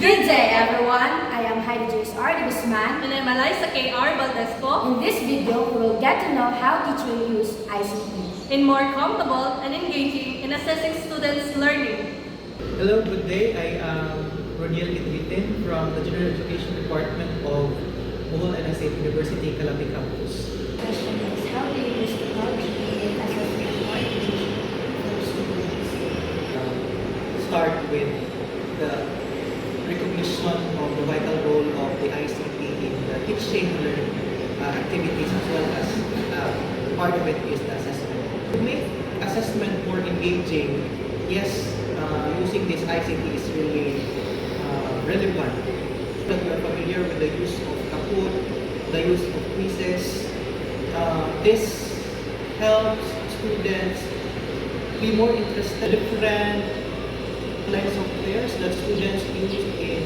Good day, everyone. I am Heidi J.S.R. de Guzman. And I'm Eliza K.R. Valdesco. In this video, we will get to know how teachers use ICT. In more comfortable and engaging in assessing students' learning. Hello, good day. I am Roniel Idritin from the General Education Department of Bohol and State University, Calabi Campus. The question is, how do you use technology in assessment or education for students? Start with the recognition of the vital role of the ICT in the teaching learning activities, as well as part of it is the assessment. To make assessment more engaging, yes, using this ICT is really relevant. That you are familiar with the use of Kahoot, the use of quizzes. This helps students be more interested in different lines of softwares that students use in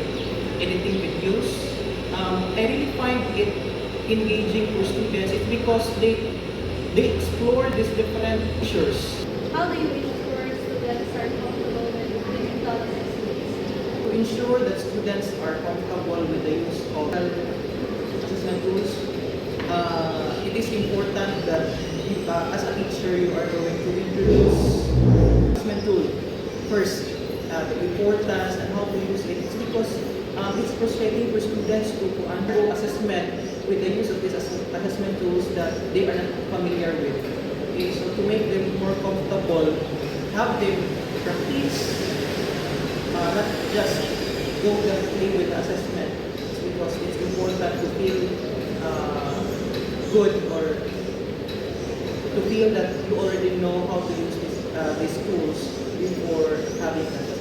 editing videos. I really find it engaging for students. It's because they explore these different features. How do you ensure students are comfortable with digital assessments? To ensure that students are comfortable with the use of assessment tools, it is important that as a teacher you are going to introduce assessment tool first. The importance and how to use it. It's because it's frustrating for students to undergo assessment with the use of these assessment tools that they are not familiar with. Okay, so to make them more comfortable, have them practice, not just go directly with the assessment. It's because it's important to feel good, or to feel that you already know how to use these tools before having an assessment.